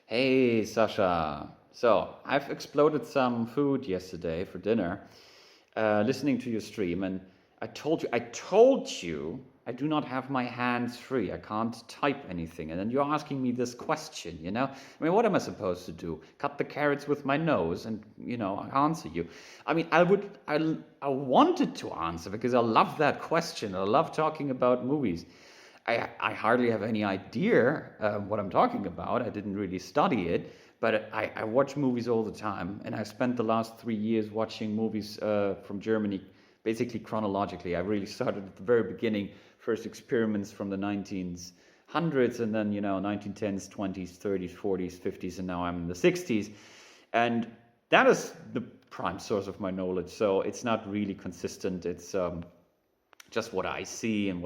Hey, Sasha. So, I've exploded some food yesterday for dinner, listening to your stream, and I told you, I do not have my hands free. I can't type anything. And then you're asking me this question. I mean, what am I supposed to do? Cut the carrots with my nose and, answer you. I mean, I wanted to answer because I love that question. I love talking about movies. I hardly have any idea what I'm talking about. I didn't really study it, but I watch movies all the time, and I spent the last 3 years watching movies from Germany, basically chronologically. I really started at the very beginning, first experiments from the 1900s, and then 1910s, 20s, 30s, 40s, 50s, and now I'm in the 60s, and that is the prime source of my knowledge. So it's not really consistent. It's just what I see and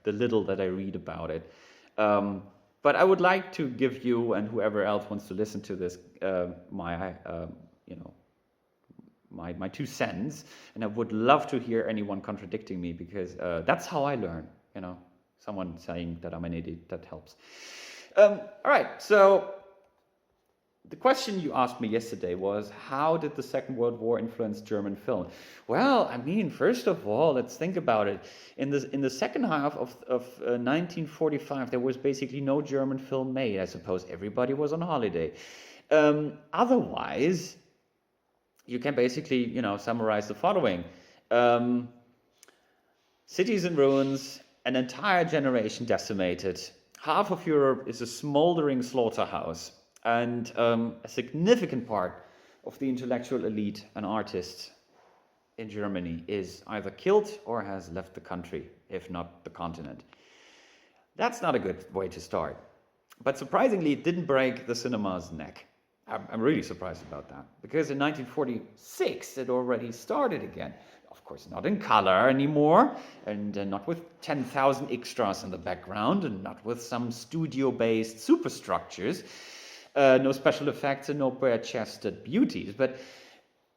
the little that I read about it. But I would like to give you and whoever else wants to listen to this you know my 2 cents, and I would love to hear anyone contradicting me because that's how I learn. Someone saying that I'm an idiot, that helps. All right, so the question you asked me yesterday was, how did the Second World War influence German film? Well, I mean, first of all, let's think about it. In the second half of 1945, there was basically no German film made. I suppose everybody was on holiday. Otherwise, you can basically, summarize the following. Cities in ruins, an entire generation decimated. Half of Europe is a smoldering slaughterhouse. And a significant part of the intellectual elite and artists in Germany is either killed or has left the country, if not the continent. That's not a good way to start. But surprisingly, it didn't break the cinema's neck. I'm really surprised about that, because in 1946 it already started again. Of course, not in color anymore, and not with 10,000 extras in the background, and not with some studio-based superstructures. No special effects and no bare-chested beauties, but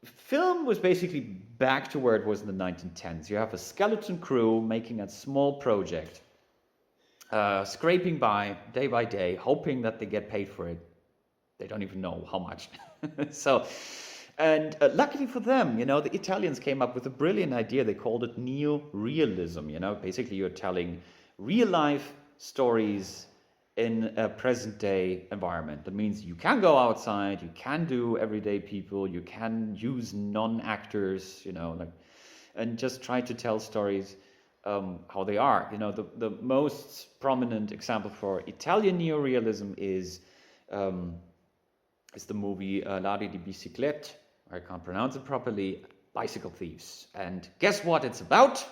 film was basically back to where it was in the 1910s. You have a skeleton crew making a small project, scraping by day, hoping that they get paid for it. They don't even know how much. And luckily for them, the Italians came up with a brilliant idea. They called it neo-realism. Basically you're telling real-life stories in a present-day environment. That means you can go outside, you can do everyday people, you can use non-actors, and just try to tell stories how they are. The most prominent example for Italian neorealism is the movie Lari di Biciclette. I can't pronounce it properly. Bicycle thieves. And guess what it's about?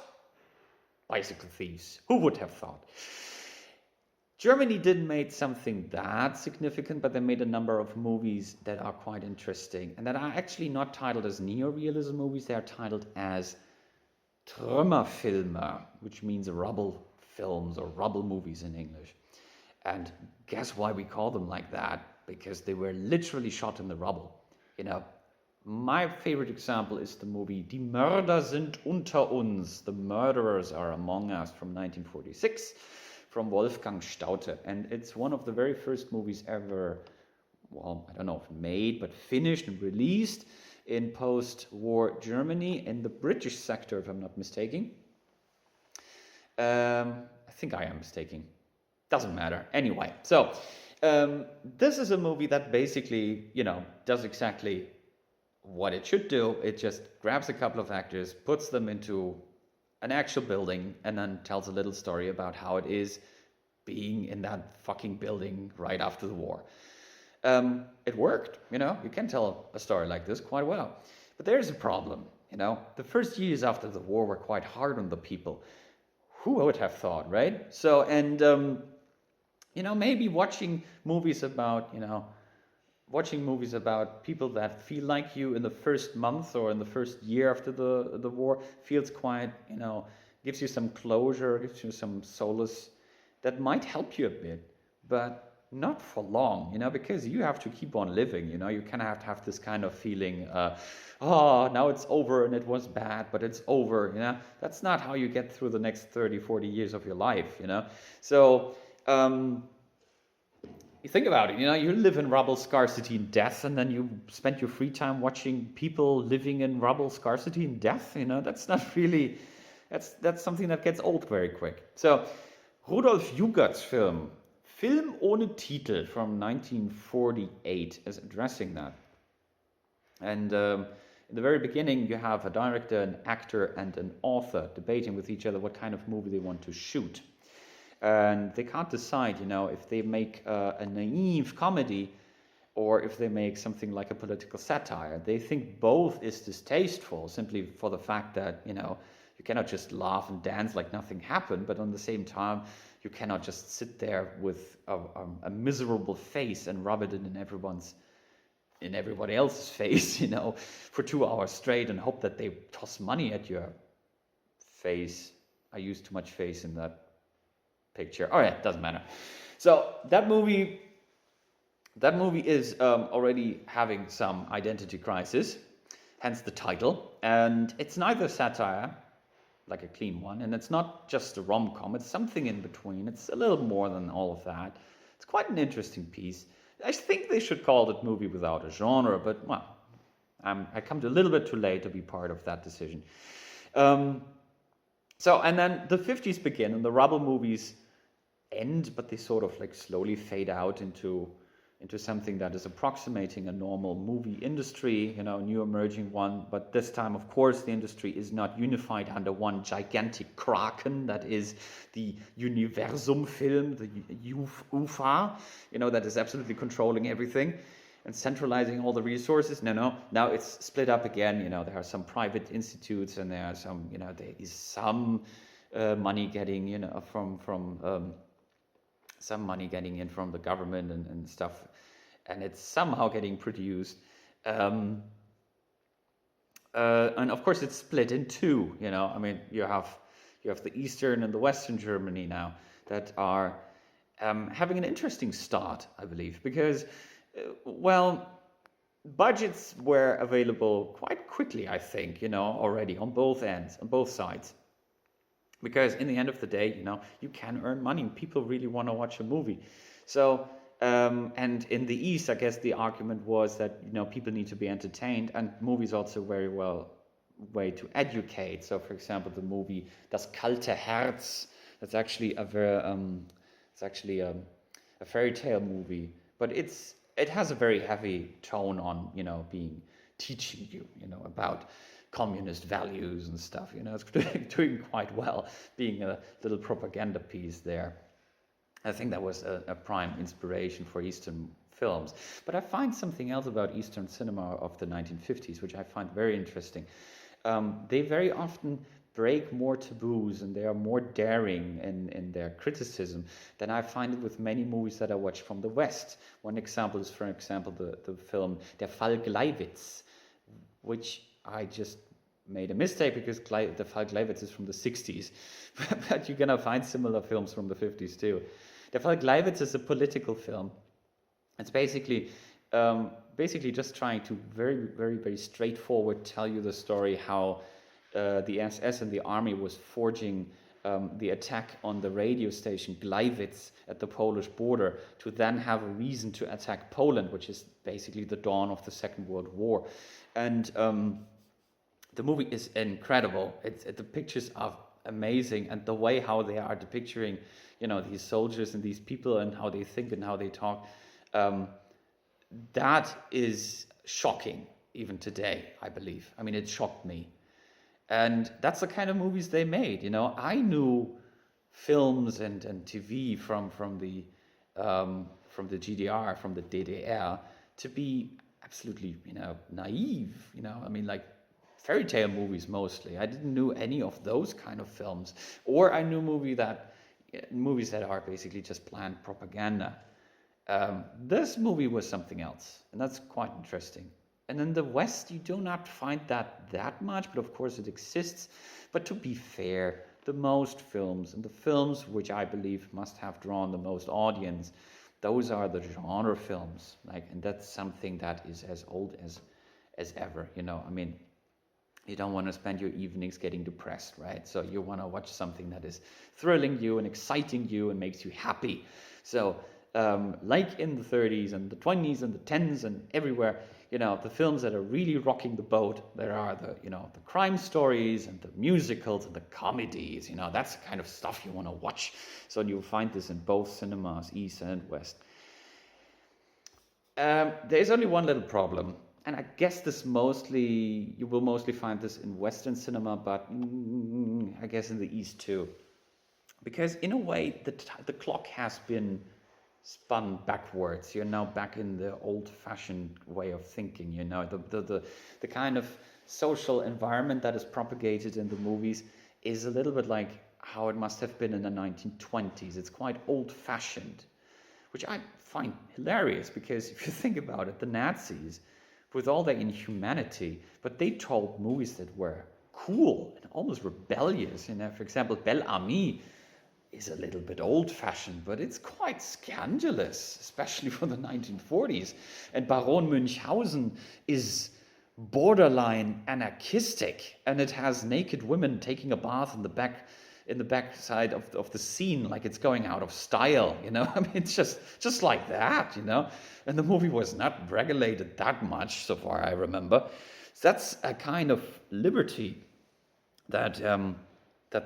Bicycle thieves. Who would have thought? Germany didn't make something that significant, but they made a number of movies that are quite interesting and that are actually not titled as neorealism movies. They are titled as Trümmerfilme, which means rubble films or rubble movies in English. And guess why we call them like that? Because they were literally shot in the rubble. My favorite example is the movie Die Mörder sind unter uns. The Murderers Are Among Us from 1946. From Wolfgang Staudte, and it's one of the very first movies ever, well, I don't know if made, but finished and released in post-war Germany, in the British sector, if I'm not mistaken. I think I am mistaken. Doesn't matter. Anyway, so this is a movie that basically, does exactly what it should do. It just grabs a couple of actors, puts them into an actual building, and then tells a little story about how it is being in that fucking building right after the war. It worked, you can tell a story like this quite well. But there's a problem, the first years after the war were quite hard on the people. Who would have thought, right? So, and, maybe watching movies about people that feel like you in the first month or in the first year after the war feels quite, gives you some closure, gives you some solace. That might help you a bit, but not for long, because you have to keep on living, you kind of have to have this kind of feeling, now it's over and it was bad, but it's over, That's not how you get through the next 30, 40 years of your life, So, You think about it, you live in rubble, scarcity, and death, and then you spend your free time watching people living in rubble, scarcity, and death. That's not really, that's something that gets old very quick. So, Rudolf Jugert's Film ohne Titel from 1948 is addressing that. And in the very beginning, you have a director, an actor, and an author debating with each other what kind of movie they want to shoot. And they can't decide, if they make a naive comedy or if they make something like a political satire. They think both is distasteful simply for the fact that, you cannot just laugh and dance like nothing happened, but on the same time, you cannot just sit there with a miserable face and rub it in everybody else's face, for 2 hours straight and hope that they toss money at your face. I use too much face in that picture. All right, doesn't matter. So that movie is already having some identity crisis, hence the title. And it's neither satire, like a clean one, and it's not just a rom-com. It's something in between. It's a little more than all of that. It's quite an interesting piece. I think they should call it movie without a genre, but well, I come to a little bit too late to be part of that decision. And then the 50s begin, and the Rubble movies end, but they sort of like slowly fade out into something that is approximating a normal movie industry, a new emerging one. But this time, of course, the industry is not unified under one gigantic kraken that is the Universum film, the UFA, that is absolutely controlling everything and centralizing all the resources. No. Now it's split up again. There are some private institutes, and there are some, there is some money getting, from some money getting in from the government and stuff, and it's somehow getting produced. And of course, it's split in two. You have the Eastern and the Western Germany now that are having an interesting start, I believe, because budgets were available quite quickly, I think, already on both ends, on both sides. Because in the end of the day, you can earn money. People really want to watch a movie. So, and in the East, I guess the argument was that, people need to be entertained, and movies also very well way to educate. So, for example, the movie Das kalte Herz, that's actually a fairy tale movie, but it has a very heavy tone on, teaching you, about communist values and stuff. It's doing quite well, being a little propaganda piece there. I think that was a prime inspiration for Eastern films. But I find something else about Eastern cinema of the 1950s, which I find very interesting. They very often break more taboos, and they are more daring in their criticism than I find it with many movies that I watch from the West. One example is, for example, the film Der Fall Gleiwitz, which I just made a mistake because the Fall Gleiwitz is from the 60s, but you're gonna find similar films from the 50s too. Der Fall Gleiwitz is a political film. It's basically just trying to very, very, very straightforward tell you the story how the SS and the army was forging the attack on the radio station Gleiwitz at the Polish border to then have a reason to attack Poland, which is basically the dawn of the Second World War. And the movie is incredible. The pictures are amazing, and the way how they are depicting, these soldiers and these people and how they think and how they talk, that is shocking even today, I believe. I mean, it shocked me. And that's the kind of movies they made. I knew films and TV from the GDR, from the DDR, to be absolutely, naive. I mean, like fairy tale movies mostly. I didn't know any of those kind of films, or I knew movies that are basically just planned propaganda. This movie was something else, and that's quite interesting. And in the West, you do not find that much, but of course it exists. But to be fair, the most films, and the films which I believe must have drawn the most audience, those are the genre films. And that's something that is as old as ever. I mean, you don't want to spend your evenings getting depressed, right? So you want to watch something that is thrilling you and exciting you and makes you happy. So like in the 30s and the 20s and the 10s and everywhere, the films that are really rocking the boat. There are the crime stories and the musicals and the comedies. That's the kind of stuff you want to watch. So you'll find this in both cinemas, East and West. There's only one little problem, and I guess you will mostly find this in Western cinema, but I guess in the East too. Because in a way, the clock has been spun backwards. You're now back in the old-fashioned way of thinking. The kind of social environment that is propagated in the movies is a little bit like how it must have been in the 1920s. It's quite old-fashioned, which I find hilarious, because if you think about it, the Nazis, with all their inhumanity, but they told movies that were cool and almost rebellious. For example, Belle Amie is a little bit old-fashioned, but it's quite scandalous, especially for the 1940s. And Baron Münchhausen is borderline anarchistic, and it has naked women taking a bath in the backside of the scene, like it's going out of style. It's just like that. And the movie was not regulated that much, so far I remember. So that's a kind of liberty that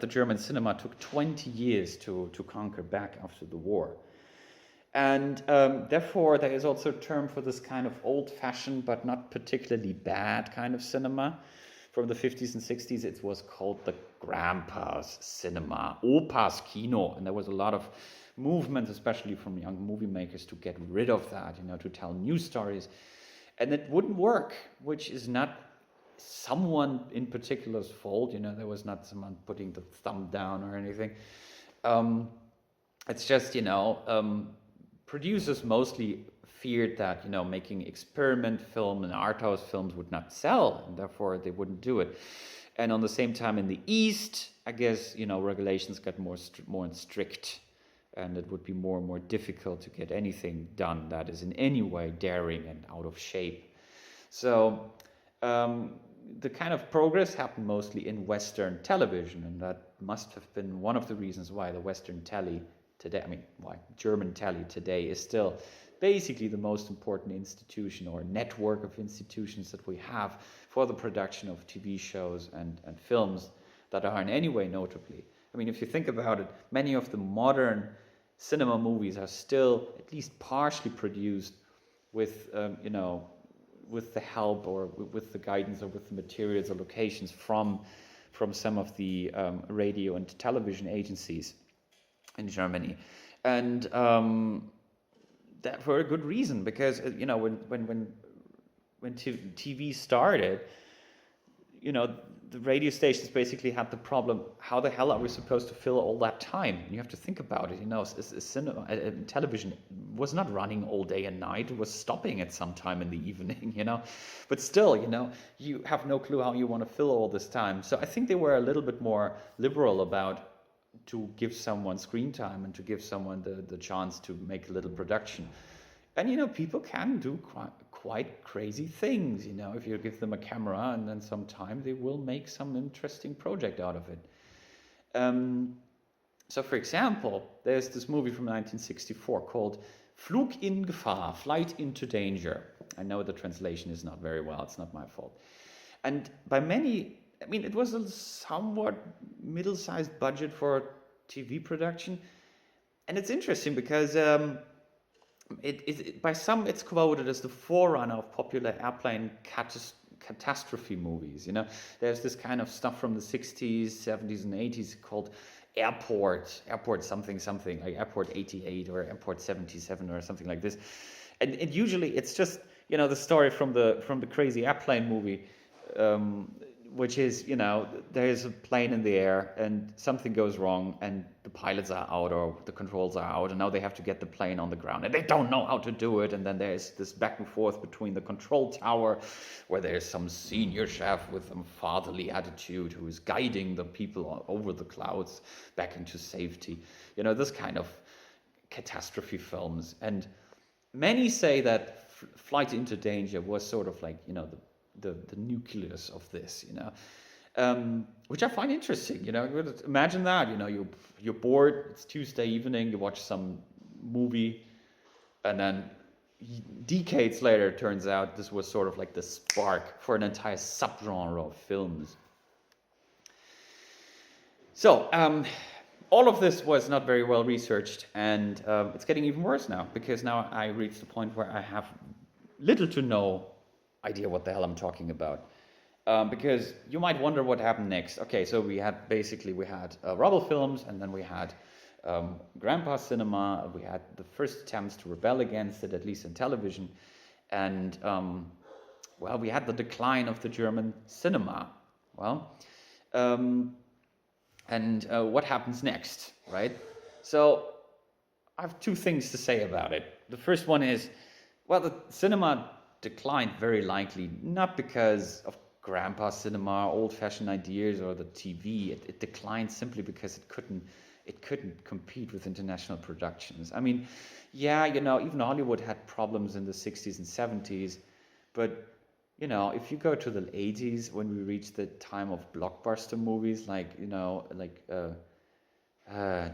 the German cinema took 20 years to conquer back after the war. And therefore, there is also a term for this kind of old-fashioned but not particularly bad kind of cinema. From the 50s and 60s, it was called the Grandpa's cinema, Opas Kino. And there was a lot of movement, especially from young movie makers, to get rid of that, to tell new stories. And it wouldn't work, which is not someone in particular's fault. There was not someone putting the thumb down or anything. It's just, producers mostly feared that, making experiment film and art house films would not sell, and therefore they wouldn't do it. And on the same time in the East, I guess, regulations got more strict, and it would be more and more difficult to get anything done that is in any way daring and out of shape. So the kind of progress happened mostly in Western television, and that must have been one of the reasons why the Western telly today, why German telly today is still basically the most important institution or network of institutions that we have for the production of TV shows and films that are in any way notably. If you think about it, many of the modern cinema movies are still at least partially produced with, with the help or with the guidance or with the materials or locations from some of the radio and television agencies in Germany. And that for a good reason, because when TV started, the radio stations basically had the problem: how the hell are we supposed to fill all that time? And you have to think about it. Television was not running all day and night; it was stopping at some time in the evening. But still, you have no clue how you want to fill all this time. So I think they were a little bit more liberal about to give someone screen time and to give someone the chance to make a little production. And people can do quite crazy things. If you give them a camera and then some time, they will make some interesting project out of it. So for example, there's this movie from 1964 called Flug in Gefahr, Flight into Danger. I know the translation is not very well, it's not my fault. And by many, it was a somewhat middle-sized budget for TV production. And it's interesting because by some it's quoted as the forerunner of popular airplane catastrophe movies. There's this kind of stuff from the 60s, 70s, and 80s called Airport something, like Airport 88 or Airport 77 or something like this. And usually it's just, the story from the crazy airplane movie, which is, there's a plane in the air and something goes wrong and the pilots are out or the controls are out, and now they have to get the plane on the ground and they don't know how to do it. And then there's this back and forth between the control tower, where there's some senior chef with a fatherly attitude who is guiding the people over the clouds back into safety. This kind of catastrophe films. And many say that Flight into Danger was sort of like, the nucleus of this, which I find interesting. Imagine that, you're bored, it's Tuesday evening, you watch some movie, And then decades later, it turns out this was sort of like the spark for an entire subgenre of films. So, all of this was not very well researched, and it's getting even worse now, because now I reached the point where I have little to no idea what the hell I'm talking about. Because you might wonder what happened next. Okay, so we had Rubble films, and then we had Grandpa Cinema. We had the first attempts to rebel against it, at least in television. And, well, we had the decline of the German cinema. Well, what happens next, right? So I have two things to say about it. The first one is, well, the cinema declined very likely, not because of Grandpa Cinema, old-fashioned ideas, or the TV. It declined simply because it couldn't compete with international productions. I mean, yeah, even Hollywood had problems in the 60s and 70s, but if you go to the 80s, when we reached the time of blockbuster movies like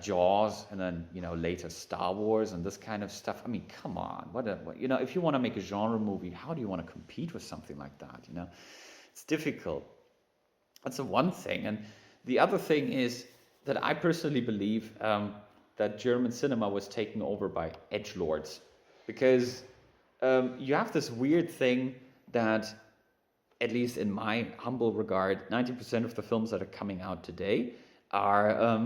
Jaws, and then later Star Wars and this kind of stuff. I mean, come on, what if you want to make a genre movie, how do you want to compete with something like that? It's difficult. That's the one thing, and the other thing is that I personally believe that German cinema was taken over by edgelords, because you have this weird thing that, at least in my humble regard, 90% of the films that are coming out today are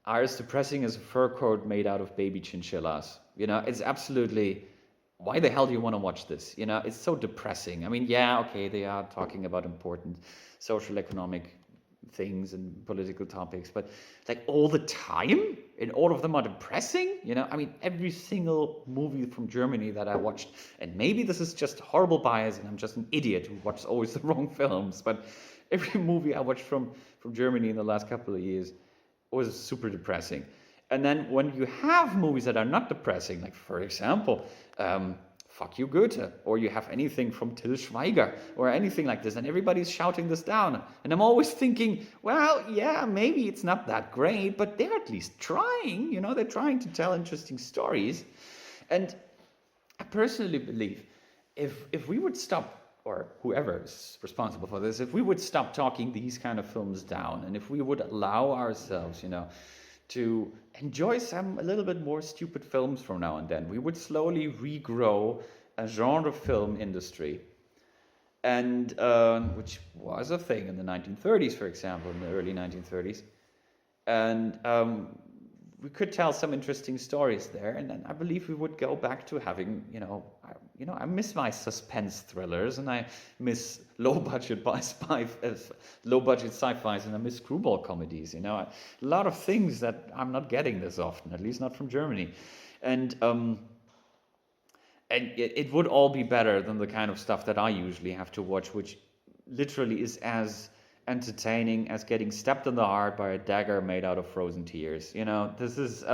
as depressing as a fur coat made out of baby chinchillas. It's absolutely, why the hell do you want to watch this? It's so depressing. I mean, yeah, okay, they are talking about important social, economic things and political topics, but like all the time, and all of them are depressing. I mean, every single movie from Germany that I watched, and maybe this is just horrible bias and I'm just an idiot who watches always the wrong films, but every movie I watched from Germany in the last couple of years was super depressing. And then when you have movies that are not depressing, like for example, Fuck You Goethe, or you have anything from Till Schweiger, or anything like this, and everybody's shouting this down. And I'm always thinking, well, yeah, maybe it's not that great, but they're at least trying, they're trying to tell interesting stories. And I personally believe if we would stop, or whoever is responsible for this, if we would stop talking these kind of films down, and if we would allow ourselves, to enjoy a little bit more stupid films from now and then, we would slowly regrow a genre film industry, and which was a thing in the 1930s, for example, in the early 1930s, and we could tell some interesting stories there, and then I believe we would go back to having, I miss my suspense thrillers, and I miss low-budget sci-fis, and I miss screwball comedies. A lot of things that I'm not getting this often, at least not from Germany, and it would all be better than the kind of stuff that I usually have to watch, which literally is as entertaining as getting stabbed in the heart by a dagger made out of frozen tears. This is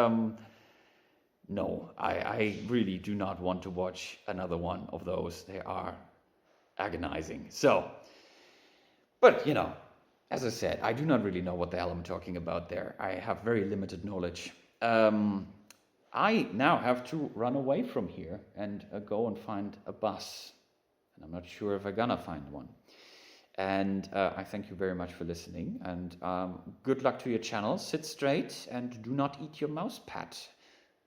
no, I really do not want to watch another one of those. They are agonizing. So, but as I said, I do not really know what the hell I'm talking about there. I have very limited knowledge. I now have to run away from here and go and find a bus, and I'm not sure if I'm gonna find one. And I thank you very much for listening, and good luck to your channel. Sit straight and do not eat your mouse pad.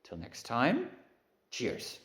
Till next time, cheers.